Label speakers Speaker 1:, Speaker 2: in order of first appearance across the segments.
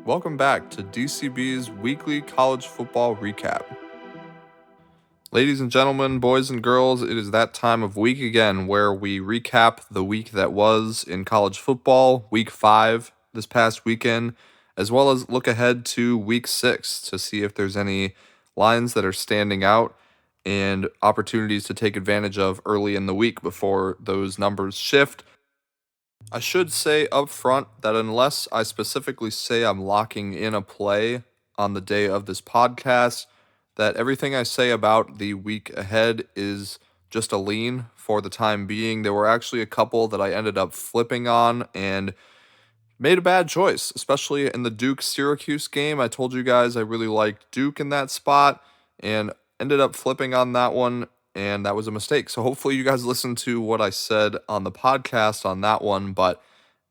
Speaker 1: Welcome back to DCB's weekly college football recap. Ladies and gentlemen, boys and girls, it is that time of week again where we recap the week that was in college football, week 5 this past weekend, as well as look ahead to week 6 to see if there's any lines that are standing out and opportunities to take advantage of early in the week before those numbers shift. I should say up front that unless I specifically say I'm locking in a play on the day of this podcast, that everything I say about the week ahead is just a lean for the time being. There were actually a couple that I ended up flipping on and made a bad choice, especially in the Duke Syracuse game. I told you guys I really liked Duke in that spot and ended up flipping on that one, and that was a mistake. So hopefully you guys listened to what I said on the podcast on that one, but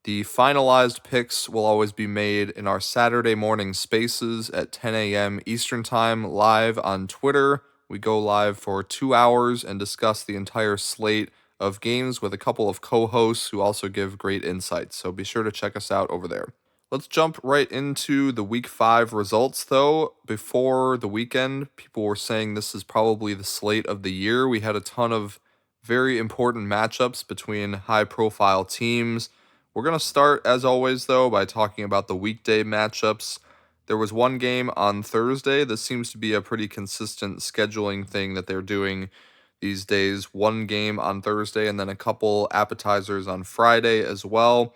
Speaker 1: the finalized picks will always be made in our Saturday morning spaces at 10 a.m. Eastern Time live on Twitter. We go live for 2 hours and discuss the entire slate of games with a couple of co-hosts who also give great insights, so be sure to check us out over there. Let's jump right into the week 5 results though. Before the weekend, people were saying this is probably the slate of the year. We had a ton of very important matchups between high-profile teams. We're going to start, as always, though, by talking about the weekday matchups. There was one game on Thursday. This seems to be a pretty consistent scheduling thing that they're doing these days. One game on Thursday and then a couple appetizers on Friday as well.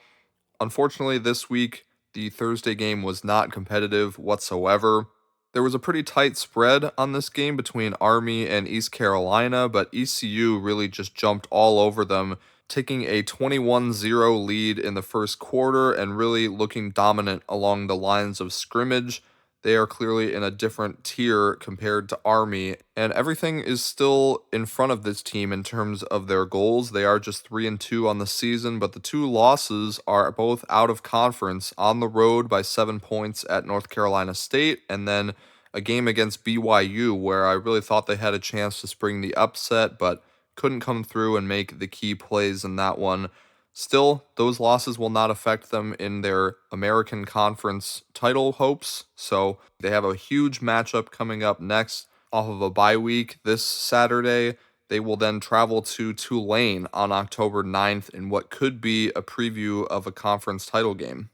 Speaker 1: Unfortunately, this week, the Thursday game was not competitive whatsoever. There was a pretty tight spread on this game between Army and East Carolina, but ECU really just jumped all over them, taking a 21-0 lead in the first quarter and really looking dominant along the lines of scrimmage. They are clearly in a different tier compared to Army, and everything is still in front of this team in terms of their goals. They are just 3-2 on the season, but the two losses are both out of conference on the road by 7 points at North Carolina State, and then a game against BYU where I really thought they had a chance to spring the upset, but couldn't come through and make the key plays in that one. Still, those losses will not affect them in their American Conference title hopes, so they have a huge matchup coming up next off of a bye week this Saturday. They will then travel to Tulane on October 9th in what could be a preview of a conference title game.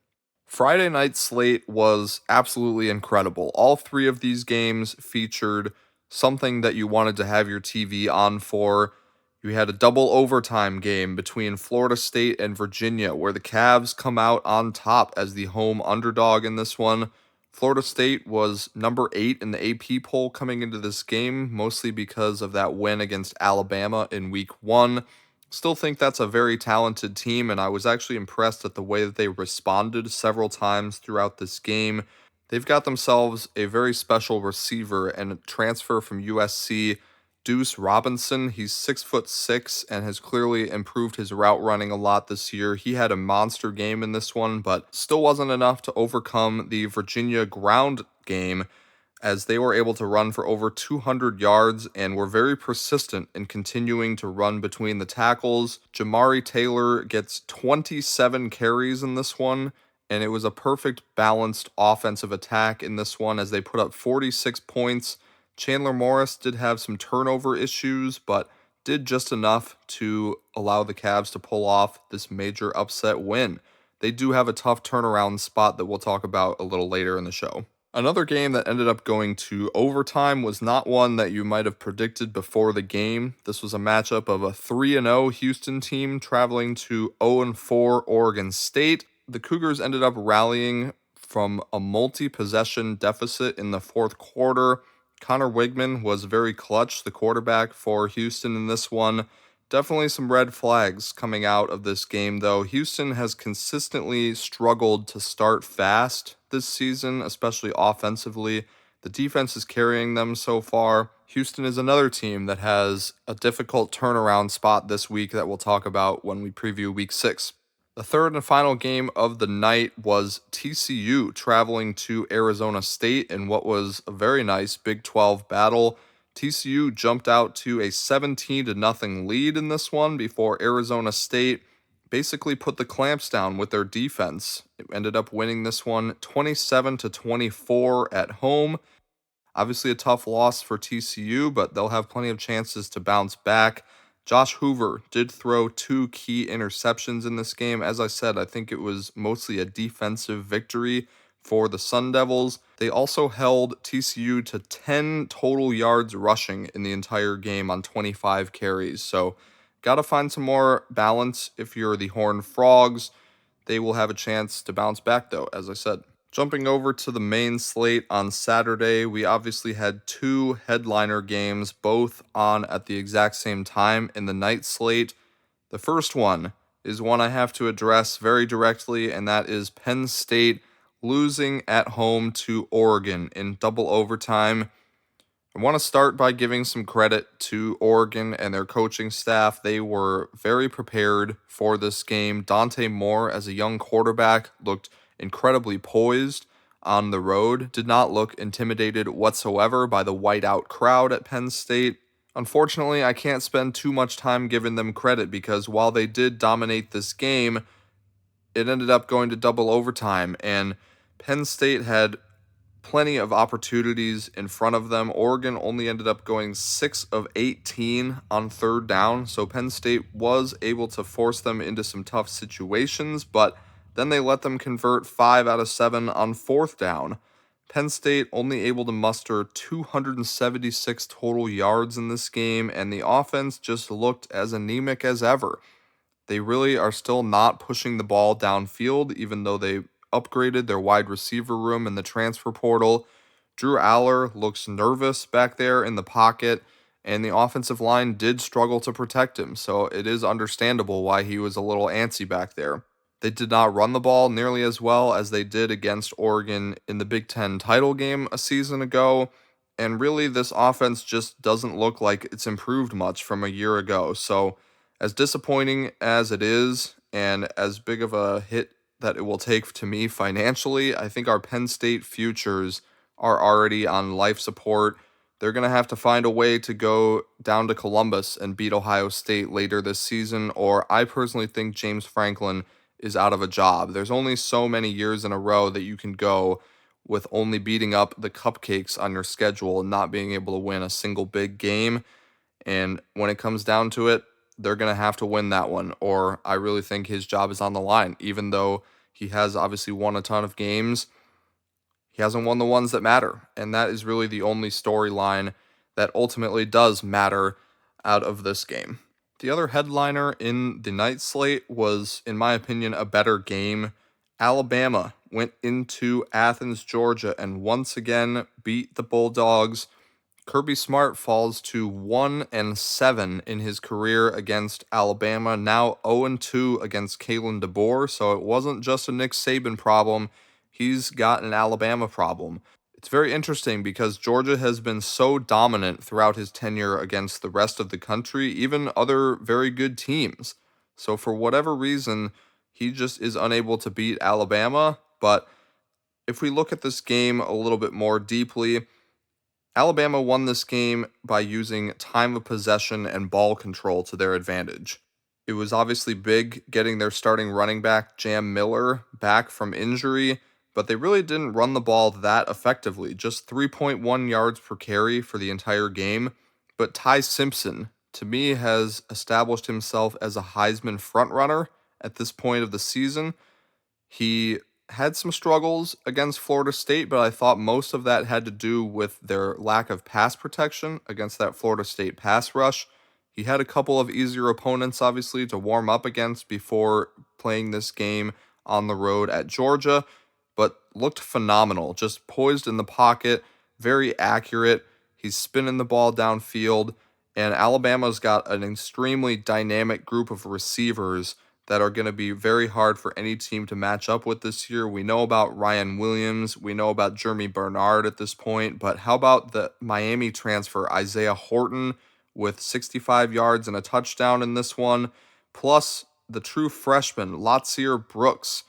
Speaker 1: Friday night slate was absolutely incredible. All three of these games featured something that you wanted to have your TV on for. You had a double overtime game between Florida State and Virginia, where the Cavs come out on top as the home underdog in this one. Florida State was number 8 in the AP poll coming into this game, mostly because of that win against Alabama in week 1. Still think that's a very talented team, and I was actually impressed at the way that they responded several times throughout this game. They've got themselves a very special receiver and a transfer from USC, Deuce Robinson. He's 6'6" and has clearly improved his route running a lot this year. He had a monster game in this one, but still wasn't enough to overcome the Virginia ground game, as they were able to run for over 200 yards and were very persistent in continuing to run between the tackles. Jamari Taylor gets 27 carries in this one, and it was a perfect balanced offensive attack in this one as they put up 46 points. Chandler Morris did have some turnover issues, but did just enough to allow the Cavs to pull off this major upset win. They do have a tough turnaround spot that we'll talk about a little later in the show. Another game that ended up going to overtime was not one that you might have predicted before the game. This was a matchup of a 3-0 Houston team traveling to 0-4 Oregon State. The Cougars ended up rallying from a multi-possession deficit in the fourth quarter. Connor Wigman was very clutch, the quarterback for Houston in this one. Definitely some red flags coming out of this game, though. Houston has consistently struggled to start fast this season, especially offensively. The defense is carrying them so far. Houston is another team that has a difficult turnaround spot this week that we'll talk about when we preview week 6. The third and final game of the night was TCU traveling to Arizona State in what was a very nice Big 12 battle. TCU jumped out to a 17-0 lead in this one before Arizona State basically put the clamps down with their defense. It ended up winning this one 27-24 at home. Obviously, a tough loss for TCU, but they'll have plenty of chances to bounce back. Josh Hoover did throw two key interceptions in this game. As I said, I think it was mostly a defensive victory for the Sun Devils. They also held TCU to 10 total yards rushing in the entire game on 25 carries. So, got to find some more balance if you're the Horned Frogs. They will have a chance to bounce back, though, as I said. Jumping over to the main slate on Saturday, we obviously had two headliner games, both on at the exact same time in the night slate. The first one is one I have to address very directly, and that is Penn State losing at home to Oregon in double overtime. I want to start by giving some credit to Oregon and their coaching staff. They were very prepared for this game. Dante Moore, as a young quarterback, looked incredibly poised on the road, did not look intimidated whatsoever by the whiteout crowd at Penn State. Unfortunately, I can't spend too much time giving them credit because while they did dominate this game, it ended up going to double overtime, and Penn State had plenty of opportunities in front of them. Oregon only ended up going 6 of 18 on third down, so Penn State was able to force them into some tough situations, but then they let them convert 5 out of 7 on fourth down. Penn State only able to muster 276 total yards in this game, and the offense just looked as anemic as ever. They really are still not pushing the ball downfield, even though they upgraded their wide receiver room in the transfer portal. Drew Aller looks nervous back there in the pocket, and the offensive line did struggle to protect him, so it is understandable why he was a little antsy back there. They did not run the ball nearly as well as they did against Oregon in the Big Ten title game a season ago, and really this offense just doesn't look like it's improved much from a year ago. So as disappointing as it is, and as big of a hit that it will take to me financially, I think our Penn State futures are already on life support. They're going to have to find a way to go down to Columbus and beat Ohio State later this season, or I personally think James Franklin is out of a job. There's only so many years in a row that you can go with only beating up the cupcakes on your schedule and not being able to win a single big game. And when it comes down to it, they're going to have to win that one, or I really think his job is on the line. Even though he has obviously won a ton of games, he hasn't won the ones that matter. And that is really the only storyline that ultimately does matter out of this game. The other headliner in the night slate was, in my opinion, a better game. Alabama went into Athens, Georgia, and once again beat the Bulldogs. Kirby Smart falls to 1-7 in his career against Alabama, now 0-2 against Kalen DeBoer, so it wasn't just a Nick Saban problem, he's got an Alabama problem. It's very interesting because Georgia has been so dominant throughout his tenure against the rest of the country, even other very good teams. So for whatever reason, he just is unable to beat Alabama, but if we look at this game a little bit more deeply, Alabama won this game by using time of possession and ball control to their advantage. It was obviously big getting their starting running back, Jam Miller, back from injury, but they really didn't run the ball that effectively, just 3.1 yards per carry for the entire game. But Ty Simpson, to me, has established himself as a Heisman frontrunner at this point of the season. He had some struggles against Florida State, but I thought most of that had to do with their lack of pass protection against that Florida State pass rush. He had a couple of easier opponents, obviously, to warm up against before playing this game on the road at Georgia, but looked phenomenal. Just poised in the pocket, very accurate. He's spinning the ball downfield, and Alabama's got an extremely dynamic group of receivers that are going to be very hard for any team to match up with this year. We know about Ryan Williams. We know about Jeremy Bernard at this point. But how about the Miami transfer, Isaiah Horton, with 65 yards and a touchdown in this one, plus the true freshman, Latsier Brooks.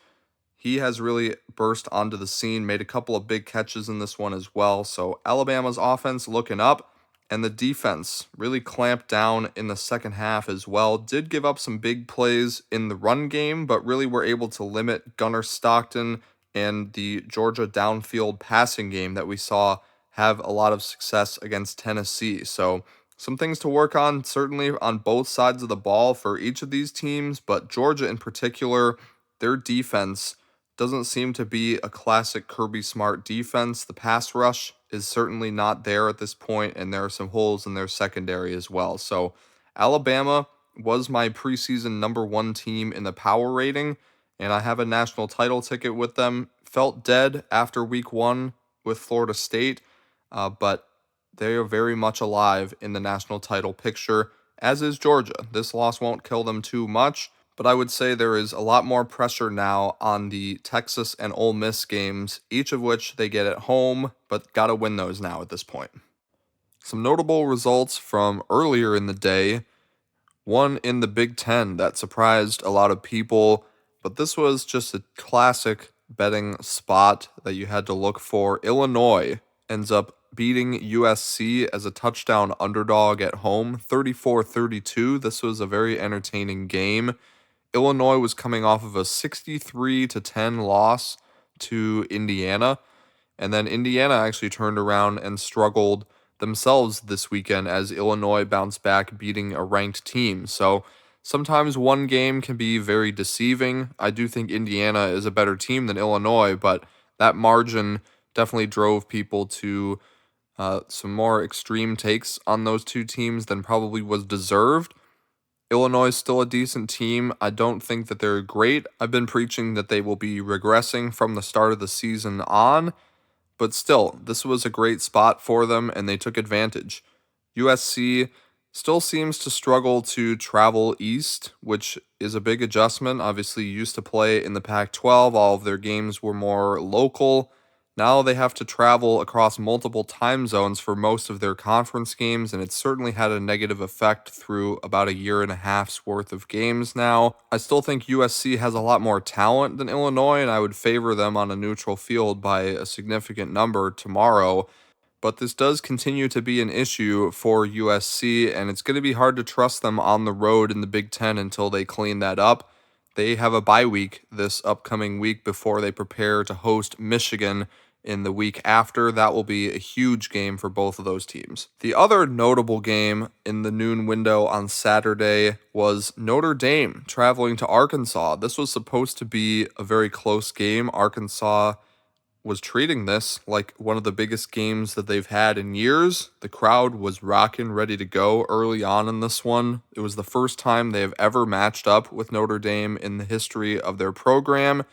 Speaker 1: He has really burst onto the scene, made a couple of big catches in this one as well. So Alabama's offense looking up. And the defense really clamped down in the second half as well. Did give up some big plays in the run game, but really were able to limit Gunnar Stockton and the Georgia downfield passing game that we saw have a lot of success against Tennessee. So, some things to work on, certainly on both sides of the ball for each of these teams, but Georgia in particular, their defense doesn't seem to be a classic Kirby Smart defense. The pass rush is certainly not there at this point, and there are some holes in their secondary as well. So, Alabama was my preseason #1 team in the power rating, and I have a national title ticket with them. Felt dead after week 1 with Florida State, but they are very much alive in the national title picture, as is Georgia. This loss won't kill them too much, but I would say there is a lot more pressure now on the Texas and Ole Miss games, each of which they get at home, but got to win those now at this point. Some notable results from earlier in the day. One in the Big Ten that surprised a lot of people, but this was just a classic betting spot that you had to look for. Illinois ends up beating USC as a touchdown underdog at home, 34-32. This was a very entertaining game. Illinois was coming off of a 63-10 loss to Indiana, and then Indiana actually turned around and struggled themselves this weekend as Illinois bounced back, beating a ranked team. So sometimes one game can be very deceiving. I do think Indiana is a better team than Illinois, but that margin definitely drove people to some more extreme takes on those two teams than probably was deserved. Illinois is still a decent team. I don't think that they're great. I've been preaching that they will be regressing from the start of the season on, but still, this was a great spot for them, and they took advantage. USC still seems to struggle to travel east, which is a big adjustment. Obviously, used to play in the Pac-12. All of their games were more local. Now they have to travel across multiple time zones for most of their conference games, and it's certainly had a negative effect through about a year and a half's worth of games now. I still think USC has a lot more talent than Illinois, and I would favor them on a neutral field by a significant number tomorrow. But this does continue to be an issue for USC, and it's going to be hard to trust them on the road in the Big Ten until they clean that up. They have a bye week this upcoming week before they prepare to host Michigan in the week after. That will be a huge game for both of those teams. The other notable game in the noon window on Saturday was Notre Dame traveling to Arkansas. This was supposed to be a very close game. Arkansas was treating this like one of the biggest games that they've had in years. The crowd was rocking, ready to go early on in this one. It was the first time they have ever matched up with Notre Dame in the history of their program,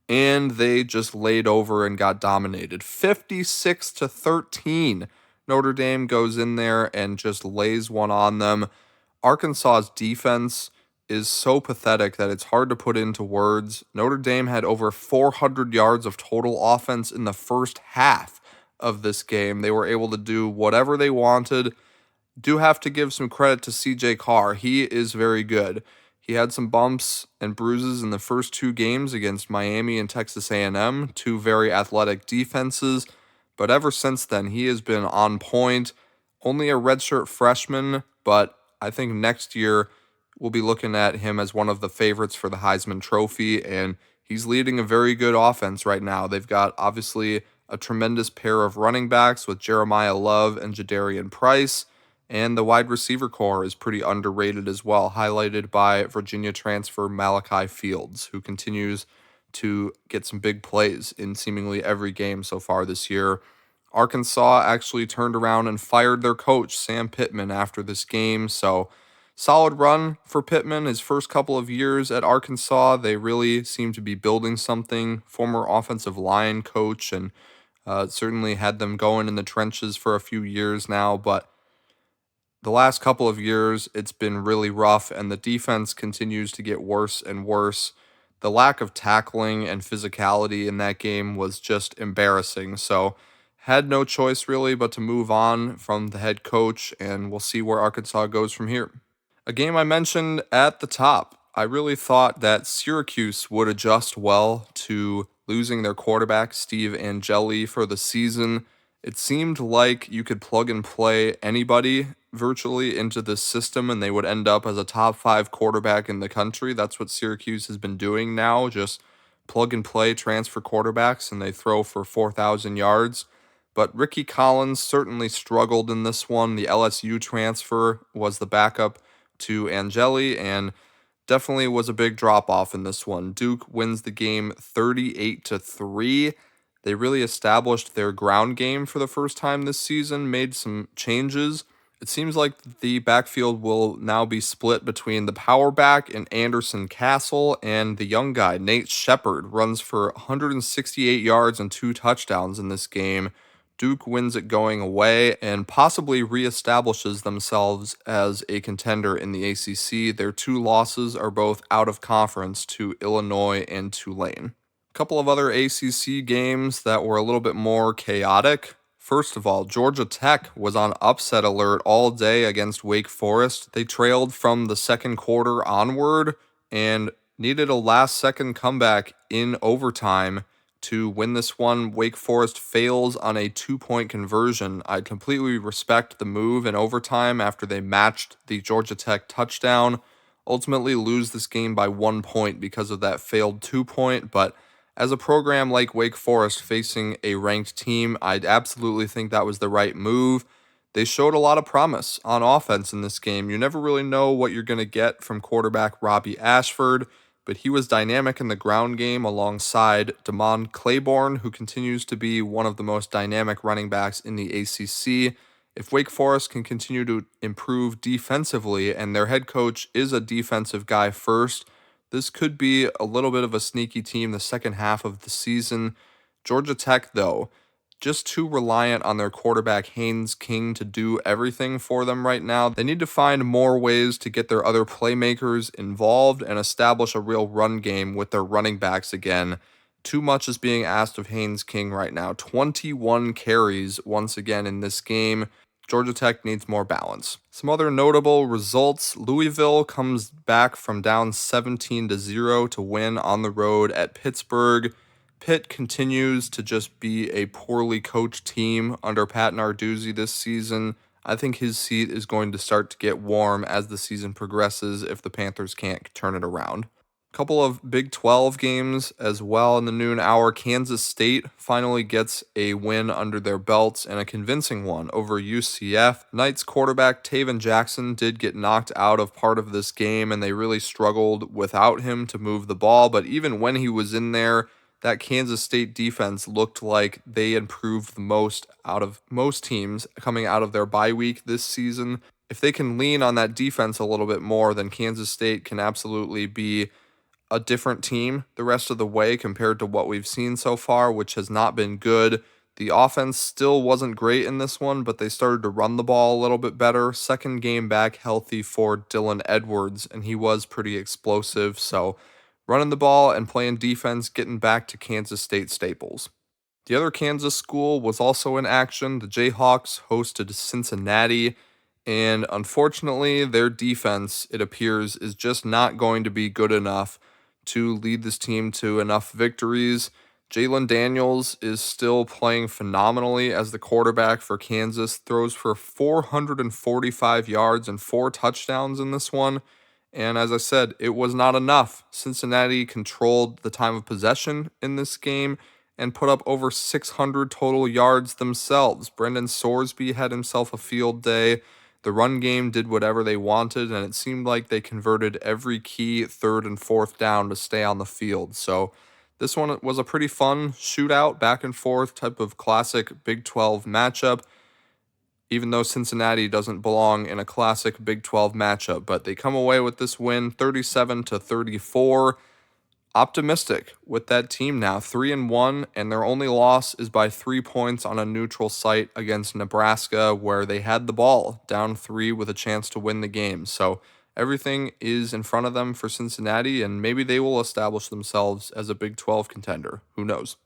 Speaker 1: and they just laid over and got dominated. 56-13. Notre Dame goes in there and just lays one on them. Arkansas's defense is so pathetic that it's hard to put into words. Notre Dame had over 400 yards of total offense in the first half of this game. They were able to do whatever they wanted. Do have to give some credit to CJ Carr. He is very good. He had some bumps and bruises in the first two games against Miami and Texas A&M, two very athletic defenses, but ever since then he has been on point. Only a redshirt freshman, but I think next year we'll be looking at him as one of the favorites for the Heisman Trophy, and he's leading a very good offense right now. They've got obviously a tremendous pair of running backs with Jeremiah Love and Jadarian Price, and the wide receiver core is pretty underrated as well, highlighted by Virginia transfer Malachi Fields, who continues to get some big plays in seemingly every game so far this year. Arkansas actually turned around and fired their coach, Sam Pittman, after this game, so solid run for Pittman. His first couple of years at Arkansas, they really seem to be building something. Former offensive line coach, and certainly had them going in the trenches for a few years now, but the last couple of years, it's been really rough, and the defense continues to get worse and worse. The lack of tackling and physicality in that game was just embarrassing. So, had no choice really but to move on from the head coach, and we'll see where Arkansas goes from here. A game I mentioned at the top. I really thought that Syracuse would adjust well to losing their quarterback, Steve Angeli, for the season. It seemed like you could plug and play anybody virtually into this system and they would end up as a top 5 quarterback in the country. That's what Syracuse has been doing now, just plug and play transfer quarterbacks and they throw for 4,000 yards. But Ricky Collins certainly struggled in this one. The LSU transfer was the backup to Angeli and definitely was a big drop off in this one. Duke wins the game 38-3. They really established their ground game for the first time this season, made some changes. It seems like the backfield will now be split between the power back and Anderson Castle and the young guy, Nate Shepard, runs for 168 yards and 2 touchdowns in this game. Duke wins it going away and possibly reestablishes themselves as a contender in the ACC. Their 2 losses are both out of conference to Illinois and Tulane. A couple of other ACC games that were a little bit more chaotic. First of all, Georgia Tech was on upset alert all day against Wake Forest. They trailed from the second quarter onward and needed a last-second comeback in overtime to win this one. Wake Forest fails on a 2-point conversion. I completely respect the move in overtime after they matched the Georgia Tech touchdown. Ultimately lose this game by 1 point because of that failed 2-point, but as a program like Wake Forest facing a ranked team, I'd absolutely think that was the right move. They showed a lot of promise on offense in this game. You never really know what you're going to get from quarterback Robbie Ashford, but he was dynamic in the ground game alongside Damon Claiborne, who continues to be one of the most dynamic running backs in the ACC. If Wake Forest can continue to improve defensively, and their head coach is a defensive guy first, this could be a little bit of a sneaky team the second half of the season. Georgia Tech, though, just too reliant on their quarterback Haynes King to do everything for them right now. They need to find more ways to get their other playmakers involved and establish a real run game with their running backs again. Too much is being asked of Haynes King right now. 21 carries once again in this game. Georgia Tech needs more balance. Some other notable results. Louisville comes back from down 17-0 to win on the road at Pittsburgh. Pitt continues to just be a poorly coached team under Pat Narduzzi this season. I think his seat is going to start to get warm as the season progresses if the Panthers can't turn it around. Couple of Big 12 games as well in the noon hour. Kansas State finally gets a win under their belts and a convincing one over UCF. Knights quarterback Taven Jackson did get knocked out of part of this game and they really struggled without him to move the ball, but even when he was in there, that Kansas State defense looked like they improved the most out of most teams coming out of their bye week this season. If they can lean on that defense a little bit more, then Kansas State can absolutely be a different team the rest of the way compared to what we've seen so far, which has not been good. The offense still wasn't great in this one, but they started to run the ball a little bit better. Second game back healthy for Dylan Edwards, and he was pretty explosive. So running the ball and playing defense, getting back to Kansas State staples. The other Kansas school was also in action. The Jayhawks hosted Cincinnati. And unfortunately, their defense, it appears, is just not going to be good enough to lead this team to enough victories. Jalen Daniels is still playing phenomenally as the quarterback for Kansas, throws for 445 yards and 4 touchdowns in this one. And as I said, it was not enough. Cincinnati controlled the time of possession in this game and put up over 600 total yards themselves. Brendan Sorsby had himself a field day. The run game did whatever they wanted, and it seemed like they converted every key third and fourth down to stay on the field. So this one was a pretty fun shootout, back and forth type of classic Big 12 matchup, even though Cincinnati doesn't belong in a classic Big 12 matchup. But they come away with this win 37-34. Optimistic with that team now, 3-1, and their only loss is by 3 points on a neutral site against Nebraska, where they had the ball down 3 with a chance to win the game. So everything is in front of them for Cincinnati, and maybe they will establish themselves as a Big 12 contender. Who knows?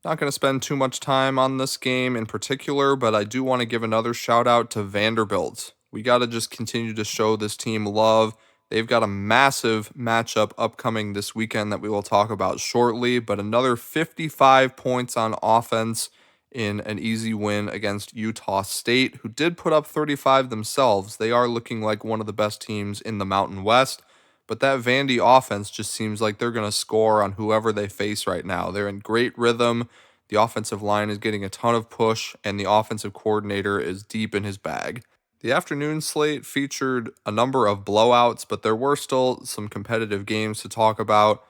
Speaker 1: Not going to spend too much time on this game in particular, but I do want to give another shout out to Vanderbilt. We got to just continue to show this team love. They've got a massive matchup upcoming this weekend that we will talk about shortly, but another 55 points on offense in an easy win against Utah State, who did put up 35 themselves. They are looking like one of the best teams in the Mountain West, but that Vandy offense just seems like they're going to score on whoever they face right now. They're in great rhythm. The offensive line is getting a ton of push, and the offensive coordinator is deep in his bag. The afternoon slate featured a number of blowouts, but there were still some competitive games to talk about.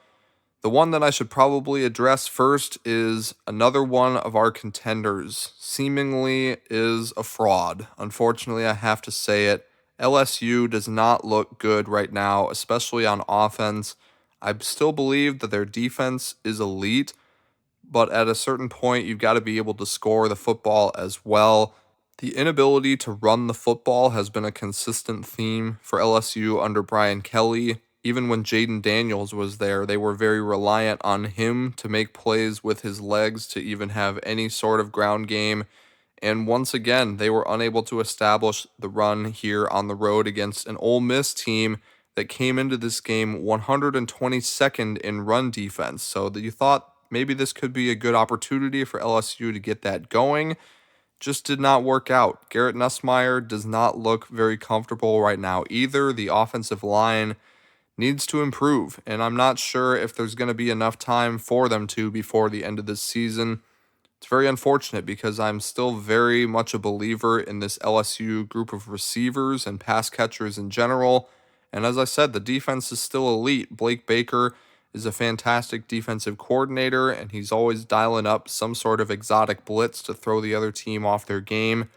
Speaker 1: The one that I should probably address first is another one of our contenders. Seemingly is a fraud. Unfortunately, I have to say it. LSU does not look good right now, especially on offense. I still believe that their defense is elite, but at a certain point, you've got to be able to score the football as well. The inability to run the football has been a consistent theme for LSU under Brian Kelly. Even when Jaden Daniels was there, they were very reliant on him to make plays with his legs to even have any sort of ground game. And once again, they were unable to establish the run here on the road against an Ole Miss team that came into this game 122nd in run defense. So that you thought maybe this could be a good opportunity for LSU to get that going. Just did not work out. Garrett Nussmeier does not look very comfortable right now either. The offensive line needs to improve, and I'm not sure if there's going to be enough time for them to before the end of this season. It's very unfortunate because I'm still very much a believer in this LSU group of receivers and pass catchers in general. And as I said, the defense is still elite. Blake Baker is a fantastic defensive coordinator, and he's always dialing up some sort of exotic blitz to throw the other team off their game.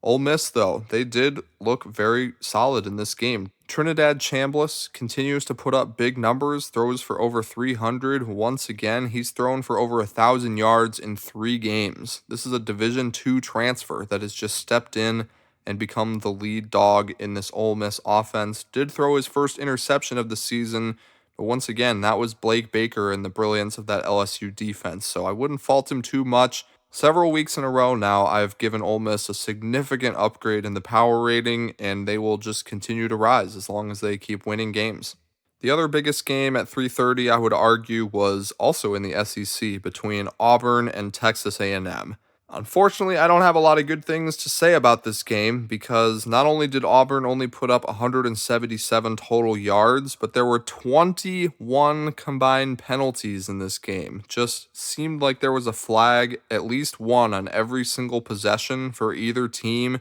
Speaker 1: Ole Miss, though, they did look very solid in this game. Trinidad Chambliss continues to put up big numbers, throws for over 300. Once again, he's thrown for over 1,000 yards in 3 games. This is a Division II transfer that has just stepped in and become the lead dog in this Ole Miss offense. Did throw his first interception of the season, but once again, that was Blake Baker and the brilliance of that LSU defense, so I wouldn't fault him too much. Several weeks in a row now, I've given Ole Miss a significant upgrade in the power rating, and they will just continue to rise as long as they keep winning games. The other biggest game at 3:30, I would argue, was also in the SEC between Auburn and Texas A&M. Unfortunately, I don't have a lot of good things to say about this game because not only did Auburn only put up 177 total yards, but there were 21 combined penalties in this game. Just seemed like there was a flag, at least one on every single possession for either team,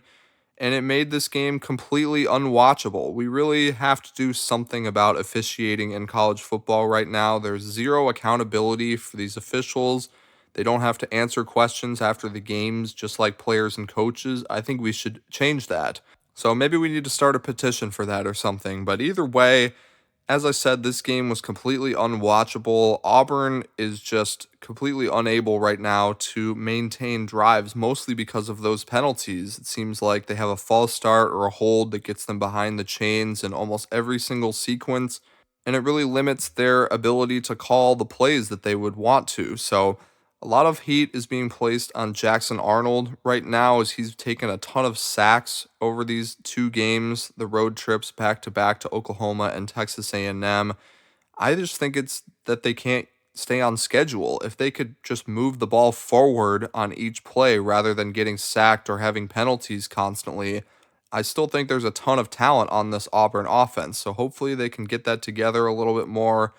Speaker 1: and it made this game completely unwatchable. We really have to do something about officiating in college football right now. There's zero accountability for these officials. They don't have to answer questions after the games, just like players and coaches. I think we should change that. So maybe we need to start a petition for that or something. But either way, as I said, this game was completely unwatchable. Auburn is just completely unable right now to maintain drives, mostly because of those penalties. It seems like they have a false start or a hold that gets them behind the chains in almost every single sequence, and it really limits their ability to call the plays that they would want to. So a lot of heat is being placed on Jackson Arnold right now as he's taken a ton of sacks over these 2 games, the road trips back to back to Oklahoma and Texas A&M. I just think it's that they can't stay on schedule. If they could just move the ball forward on each play rather than getting sacked or having penalties constantly, I still think there's a ton of talent on this Auburn offense. So hopefully they can get that together a little bit more.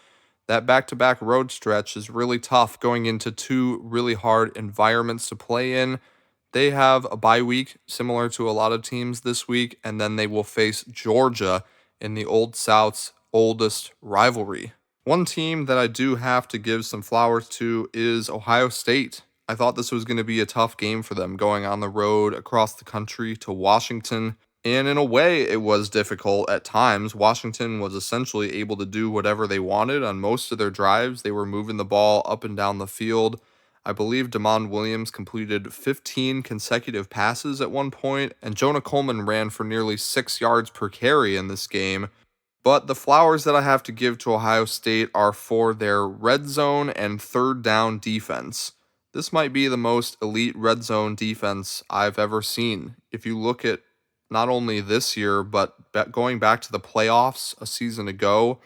Speaker 1: That back-to-back road stretch is really tough going into 2 really hard environments to play in. They have a bye week similar to a lot of teams this week, and then they will face Georgia in the Old South's oldest rivalry. One team that I do have to give some flowers to is Ohio State. I thought this was going to be a tough game for them going on the road across the country to Washington. And in a way, it was difficult at times. Washington was essentially able to do whatever they wanted on most of their drives. They were moving the ball up and down the field. I believe Damon Williams completed 15 consecutive passes at one point, and Jonah Coleman ran for nearly 6 yards per carry in this game. But the flowers that I have to give to Ohio State are for their red zone and third down defense. This might be the most elite red zone defense I've ever seen. If you look at not only this year, but going back to the playoffs a season ago,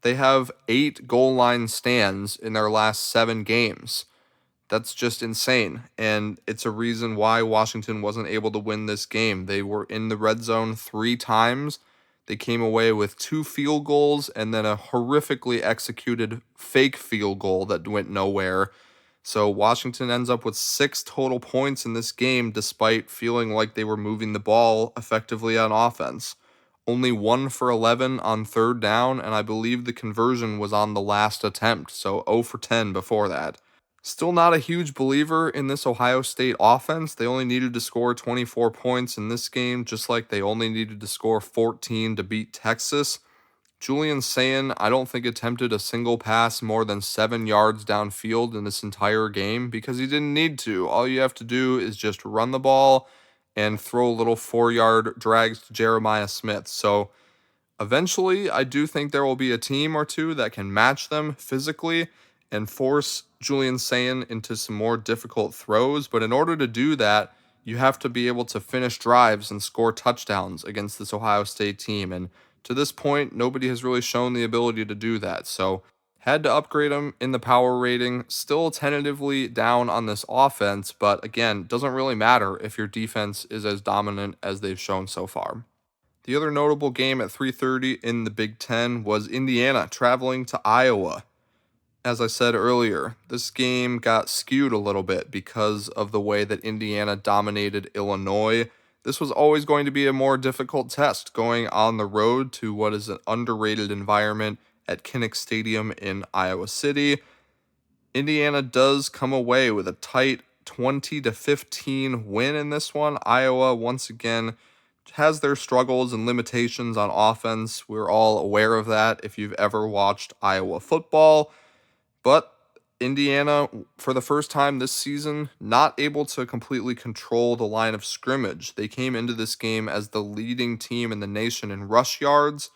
Speaker 1: they have 8 goal line stands in their last 7 games. That's just insane. And it's a reason why Washington wasn't able to win this game. They were in the red zone 3 times. They came away with 2 field goals and then a horrifically executed fake field goal that went nowhere. So Washington ends up with 6 total points in this game despite feeling like they were moving the ball effectively on offense. Only 1 for 11 on third down, and I believe the conversion was on the last attempt, so 0 for 10 before that. Still not a huge believer in this Ohio State offense. They only needed to score 24 points in this game, just like they only needed to score 14 to beat Texas. Julian Sayin, I don't think attempted a single pass more than 7 yards downfield in this entire game because he didn't need to. All you have to do is just run the ball and throw little 4-yard drags to Jeremiah Smith. So eventually, I do think there will be a team or two that can match them physically and force Julian Sayin into some more difficult throws. But in order to do that, you have to be able to finish drives and score touchdowns against this Ohio State team. And to this point, nobody has really shown the ability to do that. So had to upgrade him in the power rating. Still tentatively down on this offense, but again, doesn't really matter if your defense is as dominant as they've shown so far. The other notable game at 3:30 in the Big Ten was Indiana traveling to Iowa. As I said earlier, this game got skewed a little bit because of the way that Indiana dominated Illinois. This was always going to be a more difficult test going on the road to what is an underrated environment at Kinnick Stadium in Iowa City. Indiana does come away with a tight 20-15 win in this one. Iowa, once again, has their struggles and limitations on offense. We're all aware of that if you've ever watched Iowa football. But Indiana, for the first time this season, not able to completely control the line of scrimmage. They came into this game as the leading team in the nation in rush yards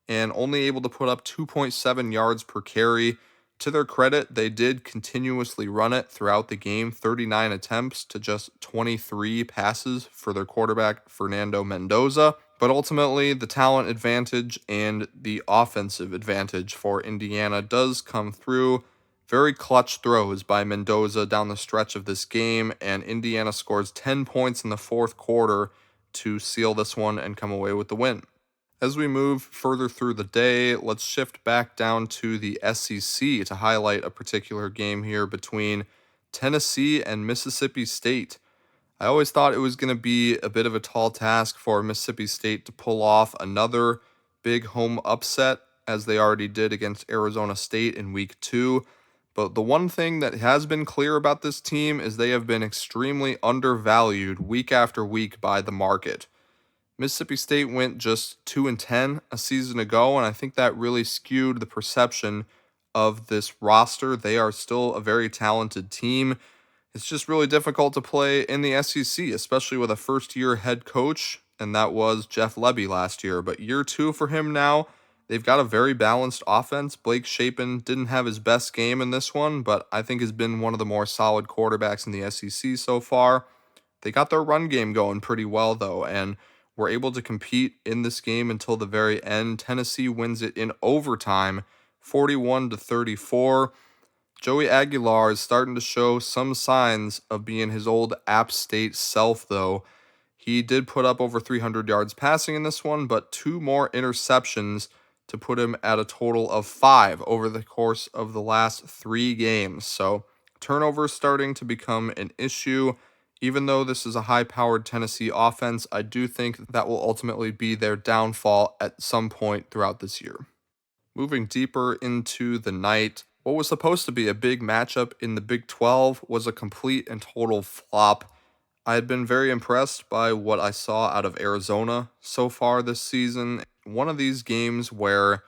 Speaker 1: and only able to put up 2.7 yards per carry. To their credit, they did continuously run it throughout the game, 39 attempts to just 23 passes for their quarterback, Fernando Mendoza. But ultimately, the talent advantage and the offensive advantage for Indiana does come through. Very clutch throws by Mendoza down the stretch of this game, and Indiana scores 10 points in the fourth quarter to seal this one and come away with the win. As we move further through the day, let's shift back down to the SEC to highlight a particular game here between Tennessee and Mississippi State. I always thought it was going to be a bit of a tall task for Mississippi State to pull off another big home upset, as they already did against Arizona State in week 2. But the one thing that has been clear about this team is they have been extremely undervalued week after week by the market. Mississippi State went just 2-10 a season ago, and I think that really skewed the perception of this roster. They are still a very talented team. It's just really difficult to play in the SEC, especially with a first-year head coach, and that was Jeff Lebby last year. But year 2 for him now, they've got a very balanced offense. Blake Shapen didn't have his best game in this one, but I think has been one of the more solid quarterbacks in the SEC so far. They got their run game going pretty well, though, and were able to compete in this game until the very end. Tennessee wins it in overtime, 41-34. Joey Aguilar is starting to show some signs of being his old App State self, though. He did put up over 300 yards passing in this one, but 2 more interceptions to put him at a total of 5 over the course of the last 3 games. So turnovers starting to become an issue. Even though this is a high-powered Tennessee offense, I do think that will ultimately be their downfall at some point throughout this year. Moving deeper into the night, what was supposed to be a big matchup in the Big 12 was a complete and total flop. I had been very impressed by what I saw out of Arizona so far this season. One of these games where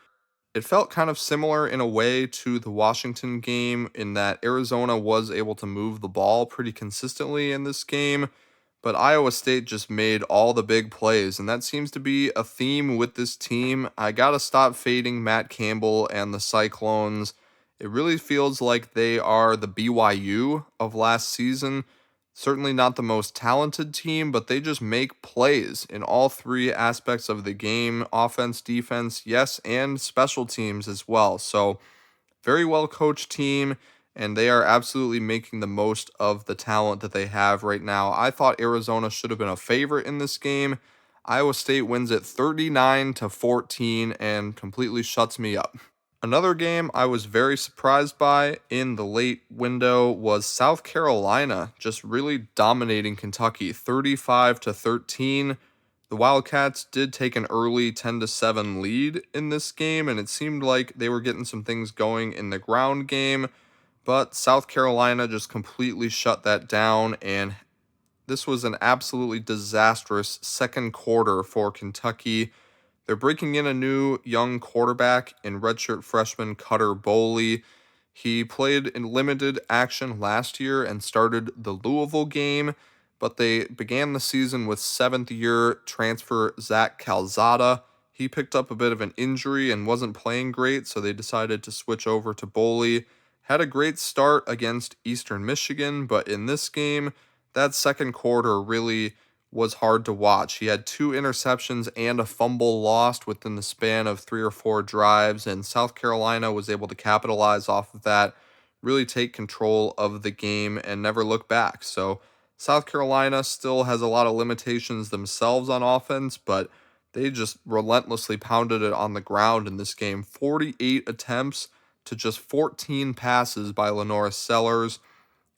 Speaker 1: it felt kind of similar in a way to the Washington game in that Arizona was able to move the ball pretty consistently in this game, but Iowa State just made all the big plays, and that seems to be a theme with this team. I gotta stop fading Matt Campbell and the Cyclones. It really feels like they are the BYU of last season. Certainly not the most talented team, but they just make plays in all 3 aspects of the game: offense, defense, yes, and special teams as well. So very well coached team, and they are absolutely making the most of the talent that they have right now. I thought Arizona should have been a favorite in this game. Iowa State wins it 39-14 and completely shuts me up. Another game I was very surprised by in the late window was South Carolina just really dominating Kentucky 35-13. The Wildcats did take an early 10-7 lead in this game, and it seemed like they were getting some things going in the ground game, but South Carolina just completely shut that down, and this was an absolutely disastrous second quarter for Kentucky. They're breaking in a new young quarterback in redshirt freshman Cutter Boley. He played in limited action last year and started the Louisville game, but they began the season with seventh-year transfer Zach Calzada. He picked up a bit of an injury and wasn't playing great, so they decided to switch over to Boley. Had a great start against Eastern Michigan, but in this game, that second quarter really was hard to watch. He had two interceptions and a fumble lost within the span of 3 or 4 drives, and South Carolina was able to capitalize off of that, really take control of the game, and never look back. So, South Carolina still has a lot of limitations themselves on offense, but they just relentlessly pounded it on the ground in this game. 48 attempts to just 14 passes by Lenora Sellers.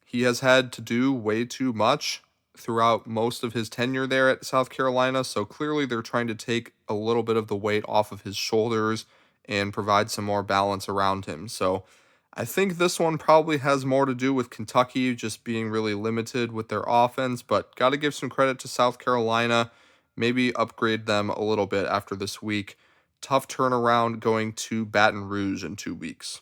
Speaker 1: He has had to do way too much throughout most of his tenure there at South Carolina, so clearly they're trying to take a little bit of the weight off of his shoulders and provide some more balance around him. So I think this one probably has more to do with Kentucky just being really limited with their offense, but got to give some credit to South Carolina. Maybe upgrade them a little bit after this week. Tough turnaround going to Baton Rouge in 2 weeks.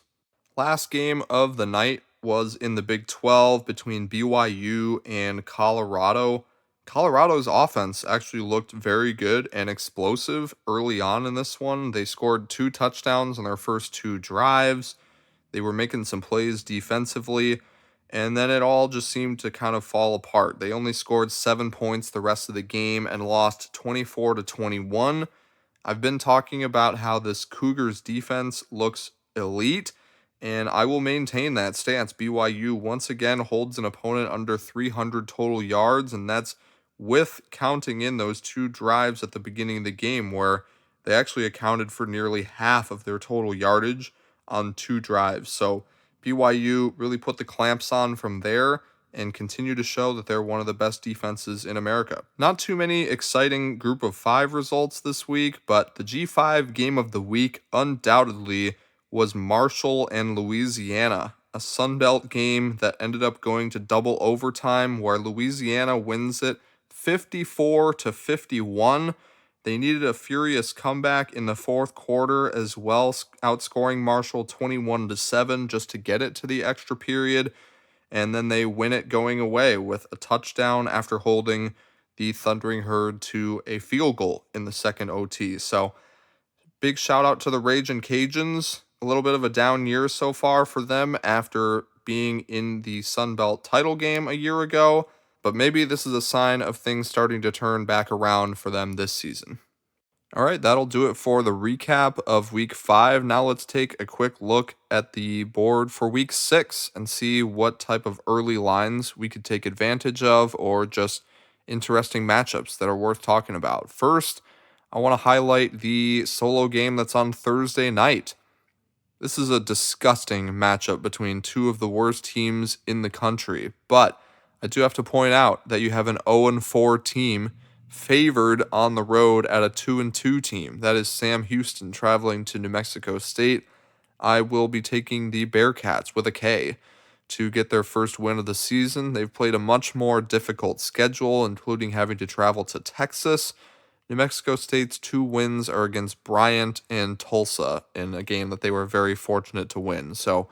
Speaker 1: Last game of the night was in the Big 12 between BYU and Colorado. Colorado's offense actually looked very good and explosive early on in this one. They scored 2 touchdowns on their first 2 drives. They were making some plays defensively, and then it all just seemed to kind of fall apart. They only scored 7 points the rest of the game and lost 24-21. I've been talking about how this Cougars defense looks elite, and I will maintain that stance. BYU once again holds an opponent under 300 total yards, and that's with counting in those 2 drives at the beginning of the game where they actually accounted for nearly half of their total yardage on 2 drives. So BYU really put the clamps on from there and continue to show that they're one of the best defenses in America. Not too many exciting group of 5 results this week, but the G5 game of the week undoubtedly was Marshall and Louisiana, a Sun Belt game that ended up going to double overtime where Louisiana wins it 54-51. They needed a furious comeback in the fourth quarter as well, outscoring Marshall 21-7 just to get it to the extra period, and then they win it going away with a touchdown after holding the Thundering Herd to a field goal in the second OT. So, big shout out to the Ragin' Cajuns. A little bit of a down year so far for them after being in the Sun Belt title game a year ago, but maybe this is a sign of things starting to turn back around for them this season. All right, that'll do it for the recap of week 5. Now let's take a quick look at the board for week 6 and see what type of early lines we could take advantage of or just interesting matchups that are worth talking about. First, I want to highlight the solo game that's on Thursday night. This is a disgusting matchup between two of the worst teams in the country, but I do have to point out that you have an 0-4 team favored on the road at a 2-2 team. That is Sam Houston traveling to New Mexico State. I will be taking the Bearcats with a K to get their first win of the season. They've played a much more difficult schedule, including having to travel to Texas. New Mexico State's 2 wins are against Bryant and Tulsa in a game that they were very fortunate to win. So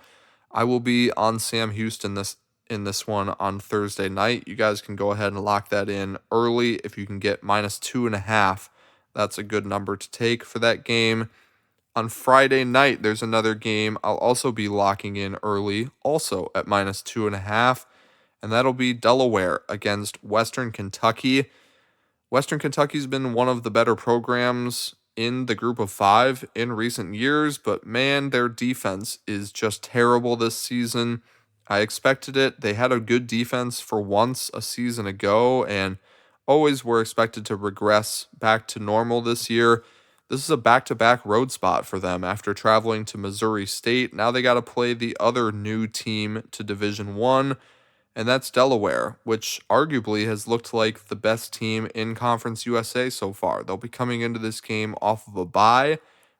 Speaker 1: I will be on Sam Houston in this one on Thursday night. You guys can go ahead and lock that in early. If you can get -2.5, that's a good number to take for that game. On Friday night, there's another game I'll also be locking in early, also at -2.5, and that'll be Delaware against Western Kentucky. Western Kentucky's been one of the better programs in the group of 5 in recent years, but man, their defense is just terrible this season. I expected it. They had a good defense for once a season ago and always were expected to regress back to normal this year. This is a back-to-back road spot for them after traveling to Missouri State. Now they got to play the other new team to Division 1, and that's Delaware, which arguably has looked like the best team in Conference USA so far. They'll be coming into this game off of a bye.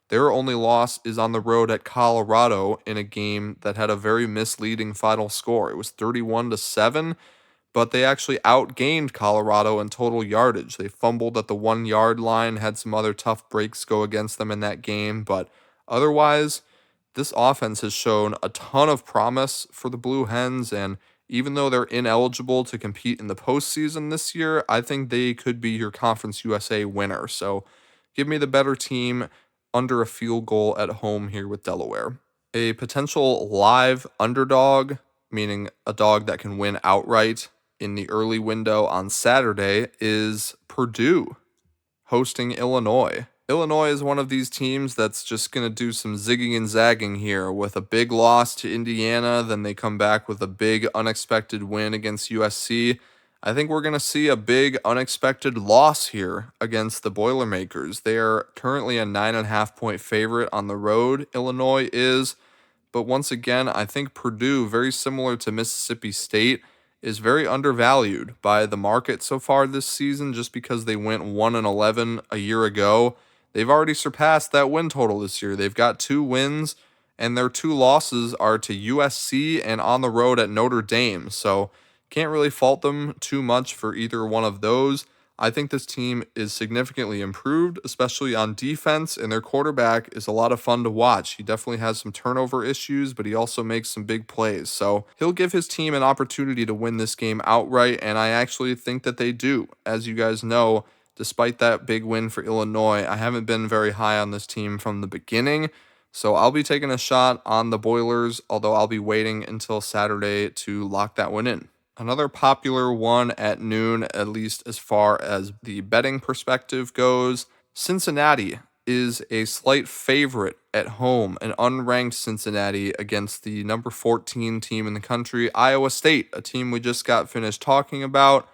Speaker 1: Their only loss is on the road at Colorado in a game that had a very misleading final score. It was 31-7, but they actually outgained Colorado in total yardage. They fumbled at the 1 yard line, had some other tough breaks go against them in that game, but otherwise, this offense has shown a ton of promise for the Blue Hens, and even though they're ineligible to compete in the postseason this year, I think they could be your Conference USA winner. So give me the better team under a field goal at home here with Delaware. A potential live underdog, meaning a dog that can win outright in the early window on Saturday, is Purdue hosting Illinois. Illinois is one of these teams that's just going to do some zigging and zagging here with a big loss to Indiana. Then they come back with a big unexpected win against USC. I think we're going to see a big unexpected loss here against the Boilermakers. They are currently a 9.5-point favorite on the road. Illinois is. But once again, I think Purdue, very similar to Mississippi State, is very undervalued by the market so far this season just because they went 1-11 a year ago. They've already surpassed that win total this year. They've got 2 wins, and their 2 losses are to USC and on the road at Notre Dame. So can't really fault them too much for either one of those. I think this team is significantly improved, especially on defense, and their quarterback is a lot of fun to watch. He definitely has some turnover issues, but he also makes some big plays. So he'll give his team an opportunity to win this game outright, and I actually think that they do. As you guys know, despite that big win for Illinois, I haven't been very high on this team from the beginning. So I'll be taking a shot on the Boilers, although I'll be waiting until Saturday to lock that one in. Another popular one at noon, at least as far as the betting perspective goes, Cincinnati is a slight favorite at home, an unranked Cincinnati against the number 14 team in the country, Iowa State, a team we just got finished talking about.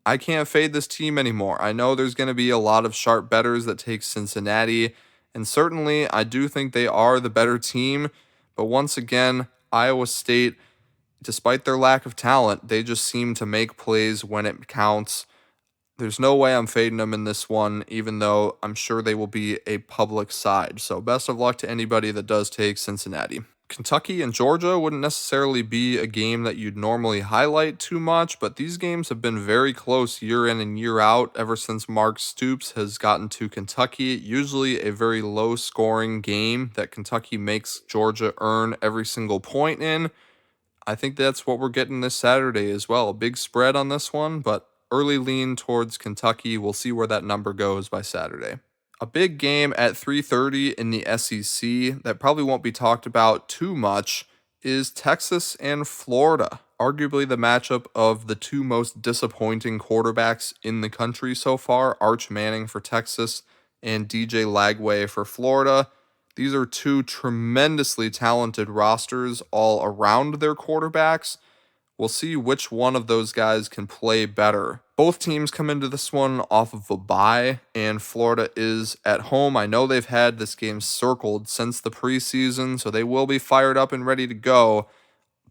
Speaker 1: I can't fade this team anymore. I know there's going to be a lot of sharp bettors that take Cincinnati, and certainly I do think they are the better team, but once again, Iowa State, despite their lack of talent, they just seem to make plays when it counts. There's no way I'm fading them in this one, even though I'm sure they will be a public side. So best of luck to anybody that does take Cincinnati. Kentucky and Georgia wouldn't necessarily be a game that you'd normally highlight too much, but these games have been very close year in and year out ever since Mark Stoops has gotten to Kentucky. Usually a very low-scoring game that Kentucky makes Georgia earn every single point in. I think that's what we're getting this Saturday as well. A big spread on this one, but early lean towards Kentucky. We'll see where that number goes by Saturday. A big game at 3:30 in the SEC that probably won't be talked about too much is Texas and Florida. Arguably the matchup of the 2 most disappointing quarterbacks in the country so far, Arch Manning for Texas and DJ Lagway for Florida. These are 2 tremendously talented rosters all around their quarterbacks. We'll see which one of those guys can play better. Both teams come into this one off of a bye, and Florida is at home. I know they've had this game circled since the preseason, so they will be fired up and ready to go,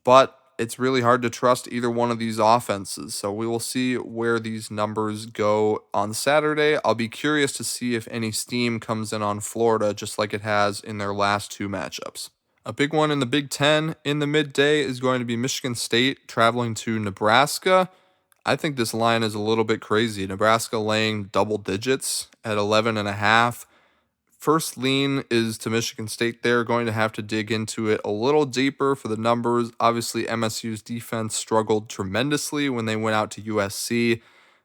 Speaker 1: but it's really hard to trust either one of these offenses. So we will see where these numbers go on Saturday. I'll be curious to see if any steam comes in on Florida, just like it has in their last 2 matchups. A big one in the Big Ten in the midday is going to be Michigan State traveling to Nebraska. I think this line is a little bit crazy. Nebraska laying double digits at 11.5. First lean is to Michigan State. They're going to have to dig into it a little deeper for the numbers. Obviously, MSU's defense struggled tremendously when they went out to USC,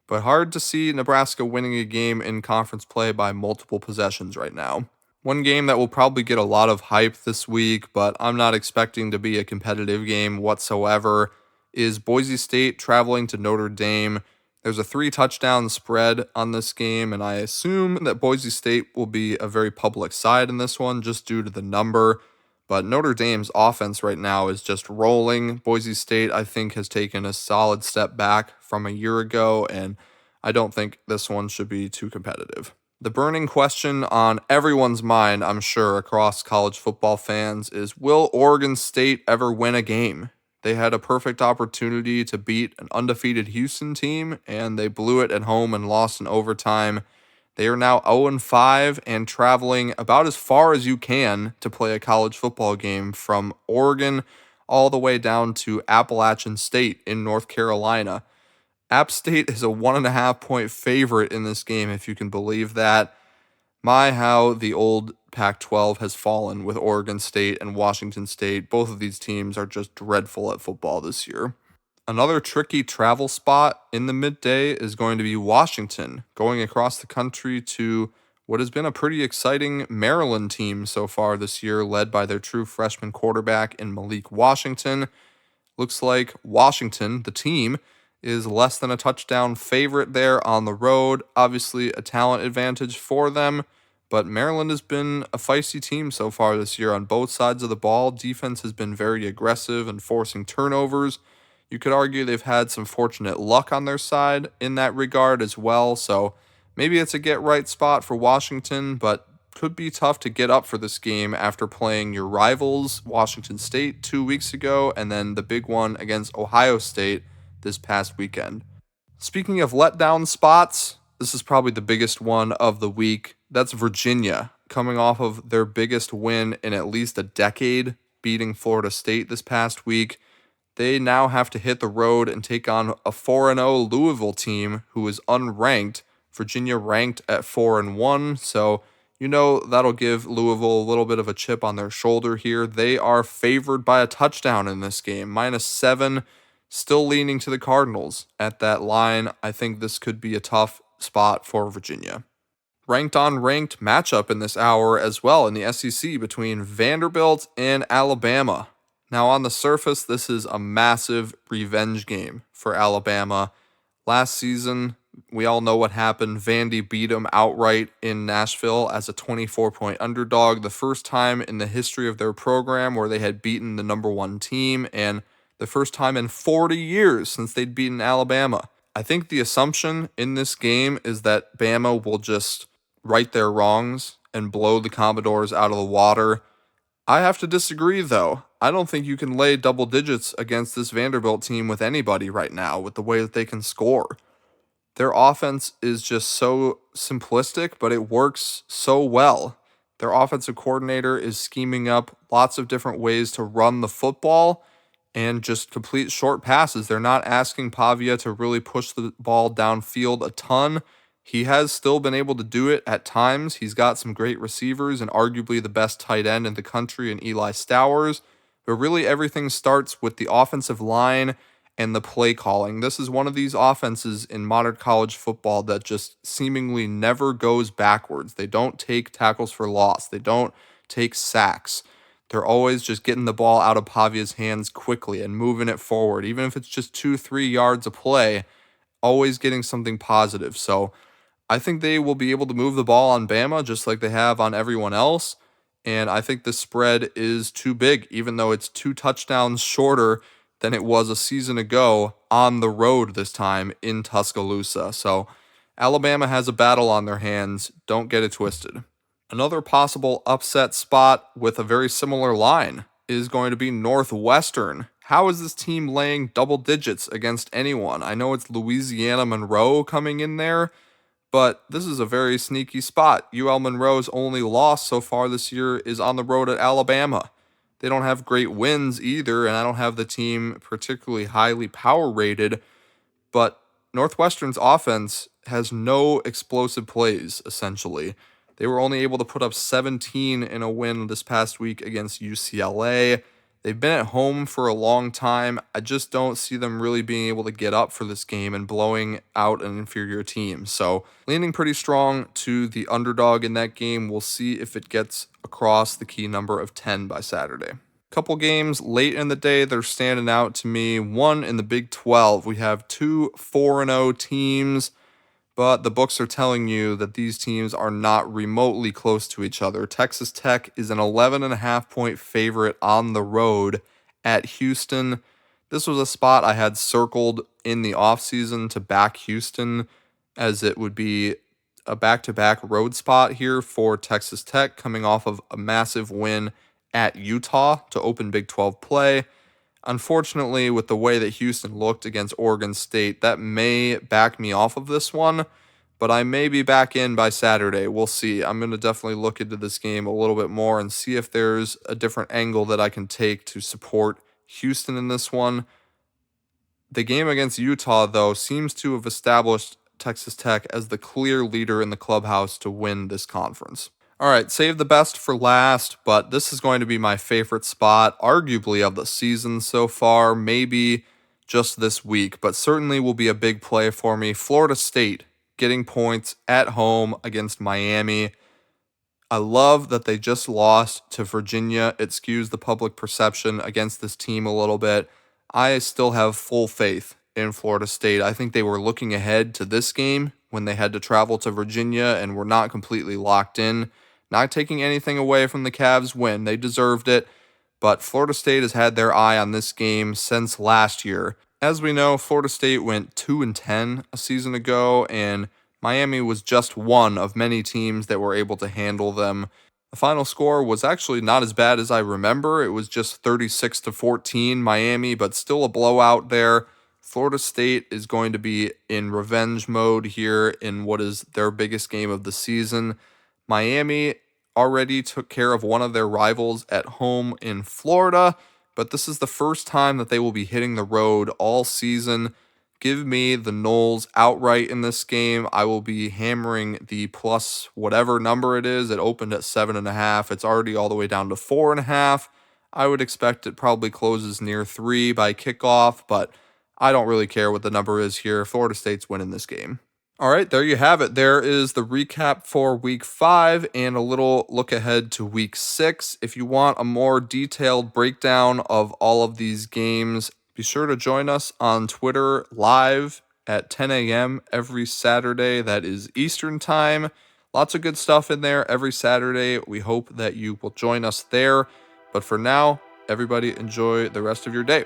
Speaker 1: but hard to see Nebraska winning a game in conference play by multiple possessions right now. One game that will probably get a lot of hype this week, but I'm not expecting to be a competitive game whatsoever, is Boise State traveling to Notre Dame. There's a 3-touchdown spread on this game, and I assume that Boise State will be a very public side in this one just due to the number. but Notre Dame's offense right now is just rolling. Boise State, I think, has taken a solid step back from a year ago, and I don't think this one should be too competitive. The burning question on everyone's mind, I'm sure, across college football fans is, will Oregon State ever win a game? They had a perfect opportunity to beat an undefeated Houston team, and they blew it at home and lost in overtime. They are now 0-5 and traveling about as far as you can to play a college football game, from Oregon all the way down to Appalachian State in North Carolina. App State is a 1.5 point favorite in this game, if you can believe that. My, how the old Pac-12 has fallen with Oregon State and Washington State. Both of these teams are just dreadful at football this year. Another tricky travel spot in the midday is going to be Washington, going across the country to what has been a pretty exciting Maryland team so far this year, led by their true freshman quarterback in Malik Washington. Looks like Washington, the team, is less than a touchdown favorite there on the road. Obviously, a talent advantage for them, but Maryland has been a feisty team so far this year on both sides of the ball. Defense has been very aggressive and forcing turnovers. You could argue they've had some fortunate luck on their side in that regard as well, so maybe it's a get-right spot for Washington, but could be tough to get up for this game after playing your rivals, Washington State, 2 weeks ago, and then the big one against Ohio State this past weekend. Speaking of letdown spots, this is probably the biggest one of the week. That's Virginia, coming off of their biggest win in at least a decade, beating Florida State this past week. They now have to hit the road and take on a 4-0 Louisville team who is unranked. Virginia ranked at 4-1, so that'll give Louisville a little bit of a chip on their shoulder here. They are favored by a touchdown in this game, -7, still leaning to the Cardinals at that line. I think this could be a tough spot for Virginia. Ranked on ranked matchup in this hour as well in the SEC between Vanderbilt and Alabama. Now, on the surface, this is a massive revenge game for Alabama. Last season, we all know what happened. Vandy beat them outright in Nashville as a 24-point underdog, the first time in the history of their program where they had beaten the number one team, and the first time in 40 years since they'd beaten Alabama. I think the assumption in this game is that Bama will just right their wrongs and blow the Commodores out of the water. I have to disagree, though. I don't think you can lay double digits against this Vanderbilt team with anybody right now with the way that they can score. Their offense is just so simplistic, but it works so well. Their offensive coordinator is scheming up lots of different ways to run the football and just complete short passes. They're not asking Pavia to really push the ball downfield a ton. He has still been able to do it at times. He's got some great receivers and arguably the best tight end in the country in Eli Stowers. But really everything starts with the offensive line and the play calling. This is one of these offenses in modern college football that just seemingly never goes backwards. They don't take tackles for loss. They don't take sacks. They're always just getting the ball out of Pavia's hands quickly and moving it forward. Even if it's just 2-3 yards of play, always getting something positive. So I think they will be able to move the ball on Bama just like they have on everyone else. And I think the spread is too big, even though it's 2 touchdowns shorter than it was a season ago on the road this time in Tuscaloosa. So Alabama has a battle on their hands. Don't get it twisted. Another possible upset spot with a very similar line is going to be Northwestern. How is this team laying double digits against anyone? I know it's Louisiana Monroe coming in there, but this is a very sneaky spot. UL Monroe's only loss so far this year is on the road at Alabama. They don't have great wins either, and I don't have the team particularly highly power rated, but Northwestern's offense has no explosive plays, essentially. They were only able to put up 17 in a win this past week against UCLA. They've been at home for a long time. I just don't see them really being able to get up for this game and blowing out an inferior team. So leaning pretty strong to the underdog in that game. We'll see if it gets across the key number of 10 by Saturday. Couple games late in the day that are standing out to me. One in the Big 12. We have 2 4-0 teams. but the books are telling you that these teams are not remotely close to each other. Texas Tech is an 11.5-point favorite on the road at Houston. This was a spot I had circled in the offseason to back Houston, as it would be a back-to-back road spot here for Texas Tech, coming off of a massive win at Utah to open Big 12 play. Unfortunately, with the way that Houston looked against Oregon State, that may back me off of this one, but I may be back in by Saturday. We'll see. I'm going to definitely look into this game a little bit more and see if there's a different angle that I can take to support Houston in this one. The game against Utah, though, seems to have established Texas Tech as the clear leader in the clubhouse to win this conference. All right, save the best for last, but this is going to be my favorite spot, arguably of the season so far, maybe just this week, but certainly will be a big play for me. Florida State getting points at home against Miami. I love that they just lost to Virginia. It skews the public perception against this team a little bit. I still have full faith in Florida State. I think they were looking ahead to this game when they had to travel to Virginia and were not completely locked in. Not taking anything away from the Cavs win. They deserved it. But Florida State has had their eye on this game since last year. As we know, Florida State went 2-10 a season ago, and Miami was just one of many teams that were able to handle them. The final score was actually not as bad as I remember. It was just 36-14 Miami, but still a blowout there. Florida State is going to be in revenge mode here in what is their biggest game of the season. Miami already took care of one of their rivals at home in Florida, but this is the first time that they will be hitting the road all season. Give me the Noles outright in this game. I will be hammering the plus whatever number it is. It opened at 7.5. It's already all the way down to 4.5. I would expect it probably closes near 3 by kickoff, but I don't really care what the number is here. Florida State's winning this game. All right, there you have it. There is the recap for week 5 and a little look ahead to week 6. If you want a more detailed breakdown of all of these games, be sure to join us on Twitter live at 10 a.m. every Saturday. That is Eastern Time. Lots of good stuff in there every Saturday. We hope that you will join us there. But for now, everybody enjoy the rest of your day.